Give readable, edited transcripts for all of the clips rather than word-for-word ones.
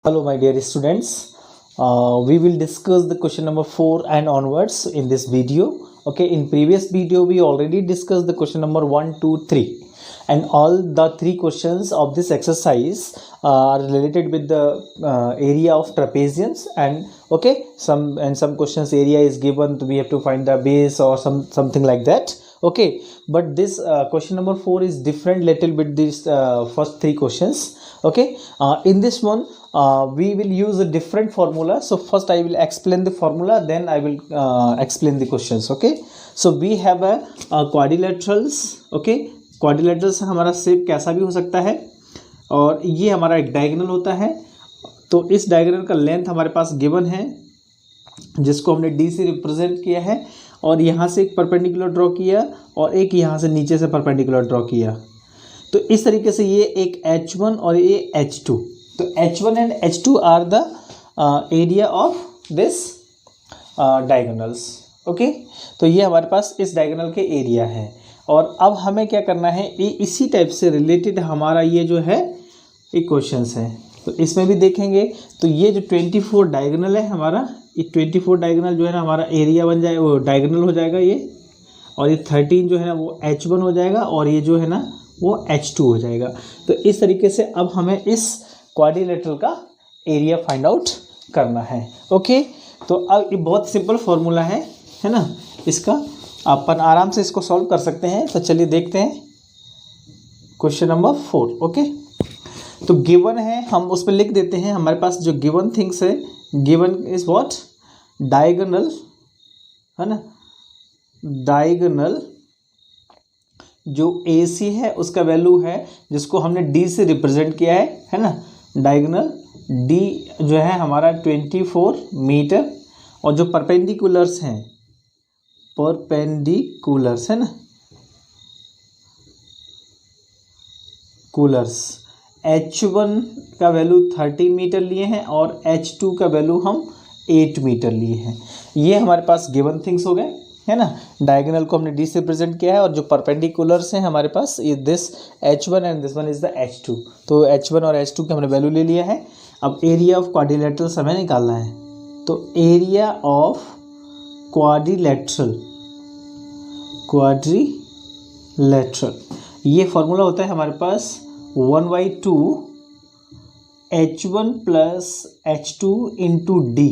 Hello, my dear students. We will discuss the question number 4 and onwards in this video. Okay, in previous video we already discussed the question number 1, 2, 3, and all the three questions of this exercise are related with the area of trapeziums. And okay, some questions area is given, we have to find the base or something like that. Okay, but this question number 4 is different little bit these first three questions. Okay, in this one we will use a different formula. So first I will explain the formula, then I will explain the questions. Okay, so we have a quadrilaterals. Okay, quadrilaterals हमारा shape कैसा भी हो सकता है, और ये हमारा एक डायगोनल होता है. तो इस डायगोनल का लेंथ हमारे पास गिवन है, जिसको हमने डी से रिप्रेजेंट किया है, और यहाँ से एक परपेंडिकुलर ड्रॉ किया और एक यहाँ से नीचे से परपेंडिकुलर ड्रॉ किया. तो इस तरीके से ये एक H1 और ये H2. तो H1 and H2 are the area of this diagonals. Okay, तो ये हमारे पास इस डायगोनल के एरिया है. और अब हमें क्या करना है, ये इसी टाइप से रिलेटेड हमारा ये जो है इक्वेशंस है. तो इसमें भी देखेंगे. तो ये जो 24 डायगोनल है हमारा, ये 24 डायगोनल जो है ना हमारा एरिया बन जाए, वो डायगोनल हो जाएगा ये. और ये 13 जो है ना वो H1 हो जाएगा, और ये जो है ना वो H2 हो जाएगा. तो इस तरीके से अब हमें इस क्वाड्रिलेटरल का एरिया फाइंड आउट करना है. ओके, तो अब ये बहुत सिंपल फॉर्मूला है ना. इसका अपन आराम से इसको सॉल्व कर सकते हैं. तो चलिए देखते हैं क्वेश्चन नंबर 4. ओके, तो गिवन है, हम उस पर लिख देते हैं. हमारे पास जो गिवन थिंग्स है, गिवन इज व्हाट, डायगोनल है ना. डायगोनल जो AC है उसका वैल्यू है, जिसको हमने D से रिप्रेजेंट किया है ना. डायगोनल D जो है हमारा 24 मीटर, और जो परपेंडिकुलर्स हैं, परपेंडिकुलर्स है ना, कुलर्स, H1 का वैल्यू 30 मीटर लिए हैं और H2 का वैल्यू हम 8 मीटर लिए हैं. ये हमारे पास गिवन थिंग्स हो गए है ना. डायगोनल को हमने डी से प्रेजेंट किया है, और जो परपेंडिकुलर्स हैं हमारे पास, ये this H1 and this one is the H2. तो H1 और H2 के हमने वैल्यू ले लिया है. अब एरिया ऑफ क्वाड्रिलेटरल हमें निकालना है. तो एरिया ऑफ क्वाड्रिलेटरल, ये फॉर्मूला होता है हमारे पास 1/2 H1 plus H2 into D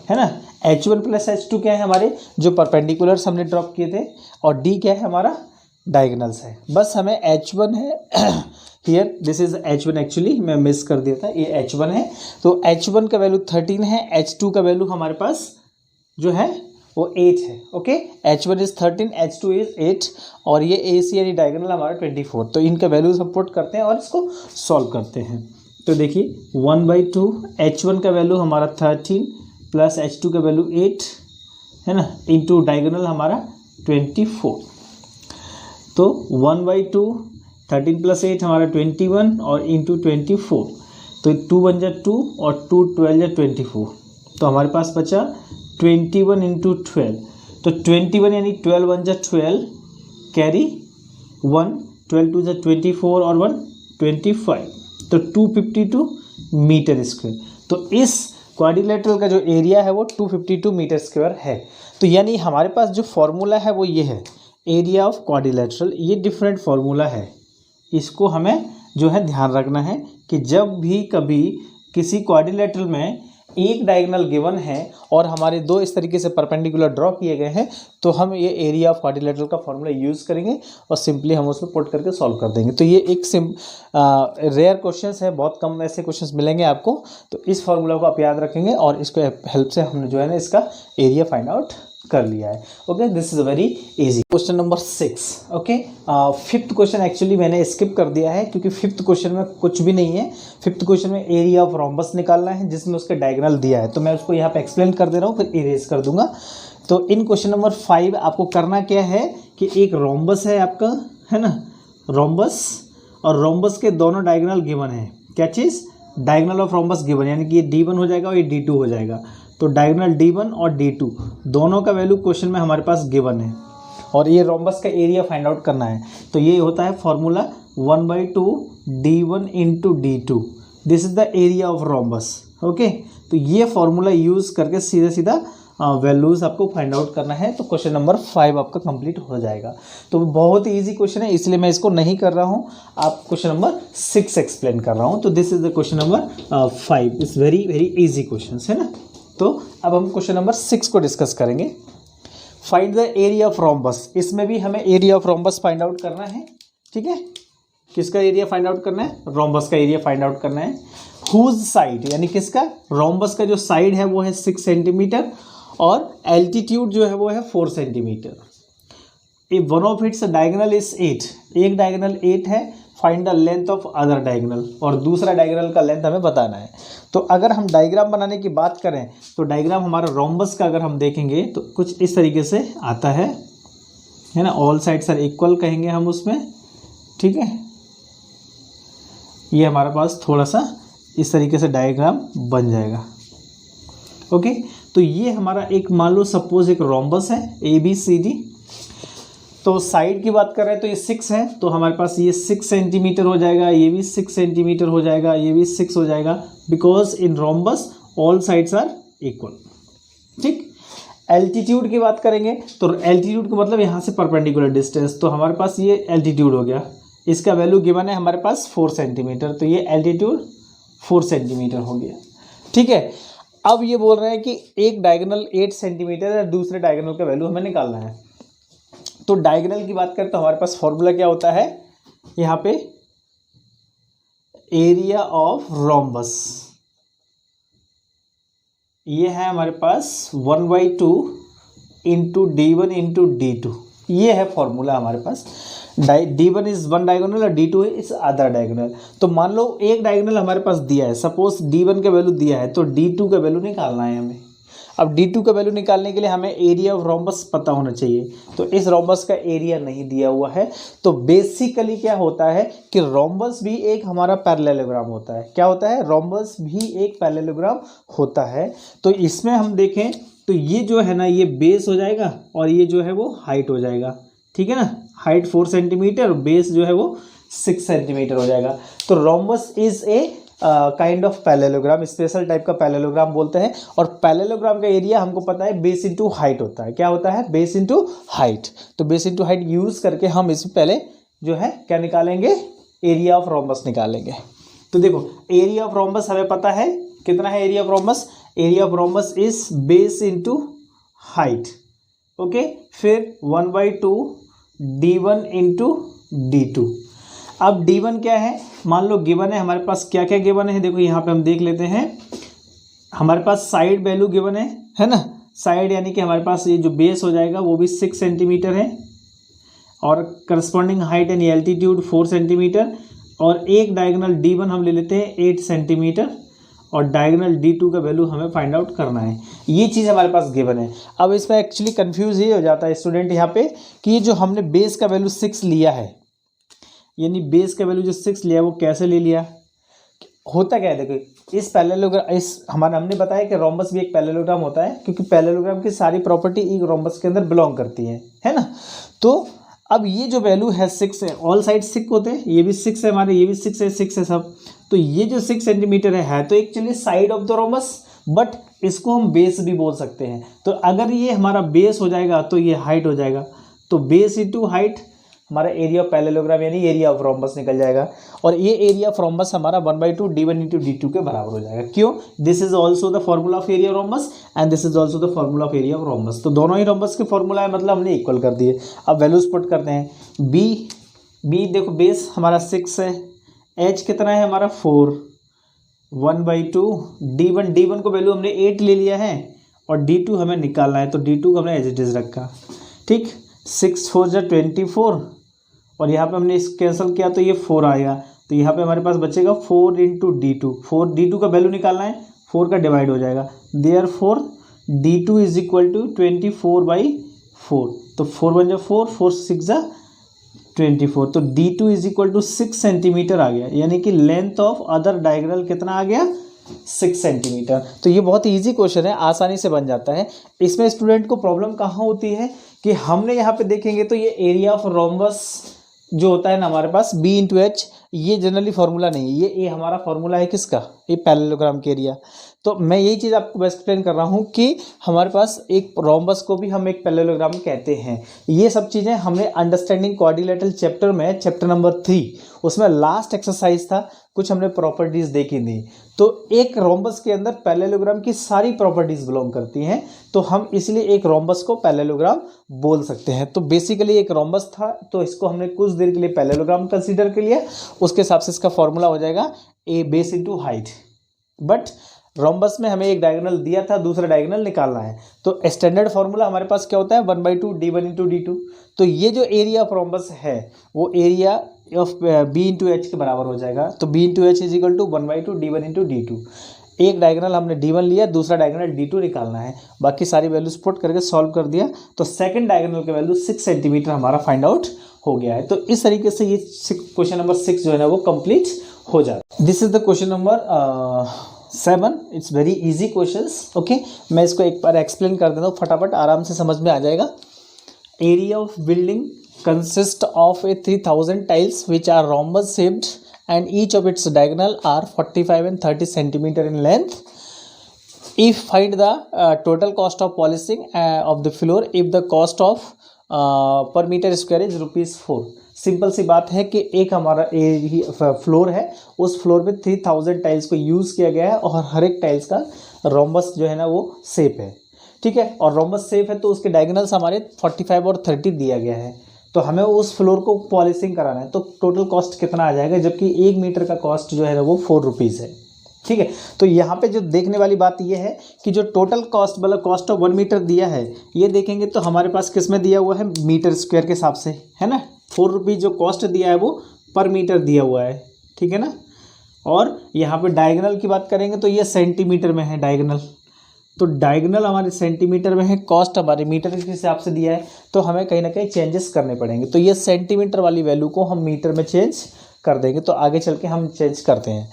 है ना. H1 प्लस H2 क्या है, हमारे जो परपेंडिकुलर्स हमने ड्रॉप किए थे, और D क्या है हमारा, डायगोनल्स है. बस हमें H1 है here, this is H1, actually मैं मिस कर दिया था, ये H1 है. तो H1 का वैल्यू 13 है, H2 का वैल्यू हमारे पास जो है वो 8 है. Okay, H1 is 13, H2 is 8, और ये AC यानी डायगोनल हमारा 24. तो इनका वैल्यू सब पुट करते हैं और इसको सॉल्व करते हैं. तो देखिए 1/2 H1 का वैल्यू हमारा 13 प्लस H2 का वैल्यू 8 है ना, इंटू डायगोनल हमारा 24. तो 1/2 13 प्लस 8 हमारा 21, और इंटू 24. तो 2 बन जा 2, और 2 12 जा 24. तो हमारे पास बचा 21 इंटू 12. तो 21 यानी 12 बन जा 12, कैरी 1, 12 2 जा 24, और 1 25. तो 252 मीटर स्क्वायर. तो इस क्वाड्रिलेटरल का जो एरिया है वो 252 मीटर स्क्वायर है. तो यानी हमारे पास जो फॉर्मूला है वो ये है, एरिया ऑफ क्वाड्रिलेटरल. ये डिफरेंट फॉर्मूला है, इसको हमें जो है ध्यान रखना है कि जब भी कभी किसी क्वाड्रिलेटरल में एक डायगोनल गिवन है और हमारे दो इस तरीके से परपेंडिकुलर ड्रॉ किए गए हैं, तो हम ये एरिया ऑफ क्वाड्रिलेटरल का फॉर्मूला यूज़ करेंगे और सिंपली हम उसमें पुट करके सॉल्व कर देंगे. तो ये एक रेयर क्वेश्चंस है, बहुत कम ऐसे क्वेश्चंस मिलेंगे आपको. तो इस फॉर्मूला को आप याद रखेंगे, और इसको हेल्प से हमने जो है ना इसका एरिया फाइंड आउट कर लिया है. Okay, this is a very easy. Question number 6. Okay, fifth question actually मैंने स्किप कर दिया है, क्योंकि फिफ्थ क्वेश्चन में कुछ भी नहीं है. फिफ्थ क्वेश्चन में एरिया ऑफ रोम्बस निकालना है, जिसमें उसका डायगोनल दिया है. तो मैं उसको यहाँ पे एक्सप्लेन कर दे रहा हूँ, फिर इरेज कर दूंगा. तो इन क्वेश्चन नंबर 5 आपको करना क्या है कि एक रोम्बस है आपका, है ना, रोम्बस, और रोम्बस के दोनों डायगोनल गिवन है. क्या चीज़, डायगोनल ऑफ रोम्बस गिवन, यानी कि ये D1 हो जाएगा और ये D2 हो जाएगा. तो डायगोनल D1 और D2 दोनों का वैल्यू क्वेश्चन में हमारे पास गिवन है, और ये रोम्बस का एरिया फाइंड आउट करना है. तो ये होता है formula 1/2 D1 into D2, this is the area of rhombus. Okay, तो ये फॉर्मूला यूज़ करके सीधा सीधा वैल्यूज़ आपको फाइंड आउट करना है। तो क्वेश्चन नंबर 5 आपका कंप्लीट हो जाएगा। तो बहुत ही ईजी क्वेश्चन है, इसलिए मैं इसको नहीं कर रहा हूँ, आप क्वेश्चन नंबर 6 एक्सप्लेन कर रहा हूँ। तो this is the question number 5, it's very very easy question है ना। तो अब हम क्वेश्चन नंबर 6 को डिस्कस करेंगे। Find the area of rhombus, इसमें भी हमें area of rhombus find out करना है। ठीक है, किसका एरिया फाइंड आउट करना है? रोम्बस का एरिया फाइंड आउट करना है। हुज साइड, यानी किसका? रोम्बस का जो साइड है वो है 6 सेंटीमीटर और एल्टीट्यूड जो है वो है 4 centimetre. If one of its diagonal is 8, एक डायगोनल 8 है, find the length of other diagonal, और दूसरा डायगोनल का लेंथ हमें बताना है। तो अगर हम डायग्राम बनाने की बात करें तो डायग्राम हमारा रोम्बस का अगर हम देखेंगे तो कुछ इस तरीके से आता है ना। ऑल साइड्स आर इक्वल कहेंगे हम उसमें। ठीक है, ये हमारे पास थोड़ा सा इस तरीके से डायग्राम बन जाएगा। ओके, तो ये हमारा एक, मान लो सपोज एक रोम्बस है ABCD। तो साइड की बात कर रहे हैं तो ये 6 है, तो हमारे पास ये 6 सेंटीमीटर हो जाएगा, ये भी 6 सेंटीमीटर हो जाएगा, ये भी 6 हो जाएगा, because in rhombus all sides are equal. ठीक, एल्टीट्यूड की बात करेंगे तो एल्टीट्यूड का मतलब यहाँ से परपेंडिकुलर डिस्टेंस, तो हमारे पास ये एल्टीट्यूड हो गया, इसका वैल्यू गिवन है हमारे पास 4 सेंटीमीटर, तो ये एल्टीट्यूड 4 सेंटीमीटर हो गया। ठीक है, अब ये बोल रहे हैं कि एक डायगोनल 8 सेंटीमीटर है, दूसरे डायगोनल का वैल्यू हमें निकालना है। तो डायगोनल की बात करें तो हमारे पास फॉर्मूला क्या होता है यहाँ पे? एरिया ऑफ रोम्बस, ये है हमारे पास 1/2 इंटू D1 इंटू D2, ये है फॉर्मूला हमारे पास। D1 इज वन डायगोनल और D2 इज अदर डायगोनल। तो मान लो एक डायगोनल हमारे पास दिया है, सपोज D1 का वैल्यू दिया है, तो D2 का वैल्यू निकालना है हमें। अब D2 का वैल्यू निकालने के लिए हमें एरिया ऑफ रोम्बस पता होना चाहिए। तो इस रोम्बस का एरिया नहीं दिया हुआ है। तो बेसिकली क्या होता है कि रोम्बस भी एक हमारा पैरेललोग्राम होता है। क्या होता है? रोम्बस भी एक पैरेललोग्राम होता है। तो इसमें हम देखें तो ये जो है ना, ये बेस हो जाएगा और ये जो है वो हाइट हो जाएगा। ठीक है ना, हाइट 4 सेंटीमीटर, बेस जो है वो 6 सेंटीमीटर हो जाएगा। तो rhombus is a kind of parallelogram, special type का पैरेललोग्राम बोलते हैं। और पैरेललोग्राम का एरिया हमको पता है बेस इंटू हाइट होता है। क्या होता है? Base into height. तो बेस इंटू हाइट यूज करके हम इससे पहले जो है क्या निकालेंगे? एरिया ऑफ रोम्बस निकालेंगे। तो देखो, एरिया ऑफ रोम्बस हमें पता है कितना है area of rhombus? Area of rhombus is base into height. Okay, फिर 1/2 D1 इंटू D2। अब D1 क्या है? मान लो गिवन है हमारे पास, क्या क्या गिवन है देखो यहाँ पे हम देख लेते हैं। हमारे पास साइड वैल्यू गिवन है ना। साइड यानी कि हमारे पास ये जो बेस हो जाएगा वो भी 6 सेंटीमीटर है, और करस्पॉन्डिंग हाइट यानी एल्टीट्यूड 4 सेंटीमीटर, और एक डायगोनल D1 हम ले लेते हैं 8 सेंटीमीटर, और डायगोनल D2 का वैल्यू हमें फाइंड आउट करना है। ये चीज़ हमारे पास गिवन है। अब इसमें एक्चुअली कंफ्यूज ये हो जाता है स्टूडेंट यहाँ पे कि ये जो हमने बेस का वैल्यू 6 लिया है, यानी बेस का वैल्यू जो 6 लिया वो कैसे ले लिया? होता क्या है देखो, इस पैरेललोग्राम, इस हमने बताया कि रोम्बस भी एक पैरेललोग्राम होता है, क्योंकि पैरेललोग्राम की सारी प्रॉपर्टी एक रोम्बस के अंदर बिलोंग करती है ना। तो अब ये जो वैल्यू है 6 है, ऑल साइड 6 होते हैं, ये भी 6 है हमारे, ये भी 6 है सब। तो ये जो 6 सेंटीमीटर है तो actually side of the rhombus, but इसको हम बेस भी बोल सकते हैं। तो अगर ये हमारा बेस हो जाएगा तो ये हाइट हो जाएगा। तो बेस इंटू हाइट हमारा एरिया ऑफ पैरेललोग्राम यानी एरिया ऑफ रोम्बस निकल जाएगा। और ये एरिया ऑफ रोम्बस हमारा 1/2 D1 इंटू D2 के बराबर हो जाएगा। क्यों? This is also the formula of area rhombus and this is also the formula of area of rhombus. तो दोनों ही रोम्बस के फॉर्मूला है, मतलब हमने इक्वल कर दिए। अब वैल्यूज पुट करते हैं। बी देखो, बेस हमारा 6 है, एच कितना है हमारा 4, 1/2 D1 को वैल्यू हमने 8 ले लिया है, और D2 हमें निकालना है, तो D2 को हमने एज इट इज रखा। ठीक, 6 4 जा 24, और यहाँ पे हमने इस कैंसिल किया तो ये 4 आएगा। तो यहाँ पे हमारे पास बचेगा 4 इंटू D2। 4 D2 का वैल्यू निकालना है, 4 का डिवाइड हो जाएगा, therefore D2 is equal to 24/4। तो 4 1 जा 4, 4 6 जा 24। तो D2 is equal to 6 centimetre आ गया, यानी कि लेंथ ऑफ अदर डायगोनल कितना आ गया? 6 सेंटीमीटर। तो ये बहुत ईजी क्वेश्चन है, आसानी से बन जाता है। इसमें स्टूडेंट को प्रॉब्लम कहाँ होती है कि हमने यहाँ पे देखेंगे तो ये एरिया ऑफ रोम्बस जो होता है ना हमारे पास B इंटू एच, ये जनरली फार्मूला नहीं है, ये हमारा फार्मूला है किसका, ये पैरेललोग्राम के एरिया। तो मैं यही चीज़ आपको एक्सप्लेन कर रहा हूँ कि हमारे पास एक रोम्बस को भी हम एक पैरेललोग्राम कहते हैं। ये सब चीज़ें हमने अंडरस्टैंडिंग क्वाड्रिलेटरल चैप्टर में, चैप्टर नंबर 3, उसमें लास्ट एक्सरसाइज था, कुछ हमने प्रॉपर्टीज़ देखी थी। तो एक रोम्बस के अंदर पैरेललोग्राम की सारी प्रॉपर्टीज़ बिलोंग करती हैं, तो हम इसलिए एक रोम्बस को पैरेललोग्राम बोल सकते हैं। तो बेसिकली एक रोम्बस था, तो इसको हमने कुछ देर के लिए पैरेललोग्राम कंसीडर कर लिया, उसके हिसाब से इसका फॉर्मूला हो जाएगा A base into height. But rhombus में हमें एक डायगोनल दिया था, दूसरा डायगोनल निकालना है, तो स्टैंडर्ड फार्मूला हमारे पास क्या होता है, 1/2 d1 इंटू d2। तो ये जो एरिया ऑफ रोम्बस है वो area of b into H के बराबर हो जाएगा। तो b into H is equal to 1/2 d1 into d2। एक डायगोनल हमने d1 लिया, दूसरा डायगोनल d2 निकालना है, बाकी सारी वैल्यूज पुट करके सॉल्व कर दिया, तो सेकंड डायगोनल का वैल्यू 6 सेंटीमीटर हमारा फाइंड आउट हो गया है। तो इस तरीके से ये क्वेश्चन नंबर 6 जो है ना वो कंप्लीट हो जाता है। This is the question number 7। It's very easy questions. Okay, मैं इसको एक बार एक्सप्लेन कर देता हूँ, फटाफट आराम से समझ में आ जाएगा। Area of building consist of a 3000 tiles which are rhombus shaped and each of its diagonal are 45 and 30 centimeter in length. If find the total cost of polishing of the floor if the cost of per meter square is ₹4। Simple सी बात है कि एक हमारा floor है, उस floor पे 3000 tiles को use किया गया है और हर एक टाइल्स का रोम्बस जो है ना वो शेप है, ठीक है। और रोम्बस शेप है तो उसके डायगोनल्स हमारे 45 और 30 दिया गया है। तो हमें उस फ्लोर को पॉलिशिंग कराना है, तो टोटल कॉस्ट कितना आ जाएगा, जबकि 1 मीटर का कॉस्ट जो है ना वो ₹4 है, ठीक है। तो यहाँ पे जो देखने वाली बात ये है कि जो टोटल कॉस्ट मतलब कॉस्ट ऑफ 1 मीटर दिया है, ये देखेंगे तो हमारे पास किस में दिया हुआ है, मीटर स्क्वायर के हिसाब से, है ना। ₹4 जो कॉस्ट दिया है वो पर मीटर दिया हुआ है, ठीक है ना। और यहाँ पे डायगोनल की बात करेंगे तो ये सेंटीमीटर में है डायगोनल, तो डायगोनल हमारे सेंटीमीटर में है, कॉस्ट हमारे मीटर के हिसाब से दिया है, तो हमें कहीं ना कहीं चेंजेस करने पड़ेंगे। तो ये सेंटीमीटर वाली वैल्यू को हम मीटर में चेंज कर देंगे, तो आगे चल के हम चेंज करते हैं।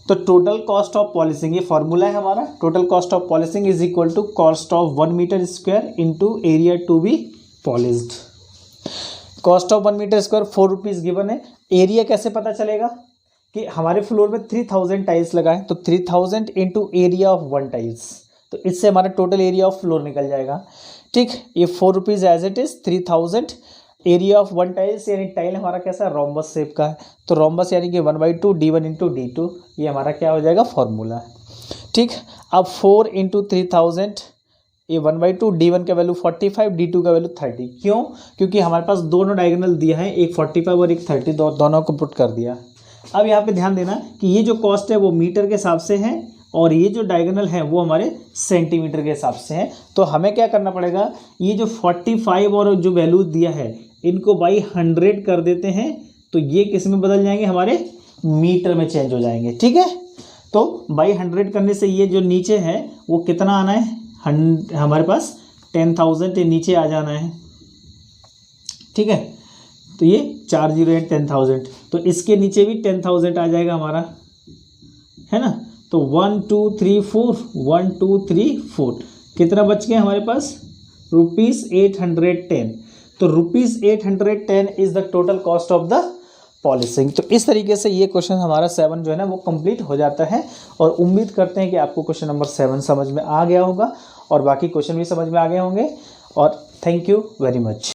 तो टोटल कॉस्ट ऑफ पॉलिशिंग, ये फॉर्मूला है हमारा, total cost of polishing is equal to cost of 1 metre square into area to be polished. Cost of 1 metre square ₹4 given है। एरिया कैसे पता चलेगा कि हमारे फ्लोर में 3000 टाइल्स लगाए, तो 3000 इंटू एरिया ऑफ 1 टाइल्स, तो इससे हमारा टोटल एरिया ऑफ फ्लोर निकल जाएगा, ठीक। ये ₹4 as it is, 3000 area of 1 tiles, यानी टाइल हमारा कैसा है, रोम्बस शेप का है, तो रोम्बस यानी कि 1/2 d1 इंटू d2, ये हमारा क्या हो जाएगा, फॉर्मूला, ठीक। अब 4 इंटू 3000, ये 1/2 d1 का वैल्यू 45, d2 का वैल्यू 30। क्यों, क्योंकि हमारे पास दोनों डायगोनल दिया है, एक 45 और एक 30, दोनों को पुट कर दिया। अब यहाँ पे ध्यान देना कि ये जो कॉस्ट है वो मीटर के हिसाब से है और ये जो डायगोनल है वो हमारे सेंटीमीटर के हिसाब से है। तो हमें क्या करना पड़ेगा, ये जो 45 और जो वैल्यू दिया है इनको बाई 100 कर देते हैं, तो ये किस में बदल जाएंगे, हमारे मीटर में चेंज हो जाएंगे, ठीक है। तो बाई 100 करने से ये जो नीचे है वो कितना आना है, हमारे पास 10,000 नीचे आ जाना है, ठीक है। तो ये 4 0 है 10,000, तो इसके नीचे भी 10,000 आ जाएगा हमारा, है ना। तो 1 2 3 4, 1 2 3 4, कितना बच गया हमारे पास, ₹810। तो ₹810 is the total cost of the polishing. तो इस तरीके से ये क्वेश्चन हमारा 7 जो है ना वो कंप्लीट हो जाता है, और उम्मीद करते हैं कि आपको क्वेश्चन नंबर 7 समझ में आ गया होगा और बाकी क्वेश्चन भी समझ में आ गए होंगे। और थैंक यू वेरी मच।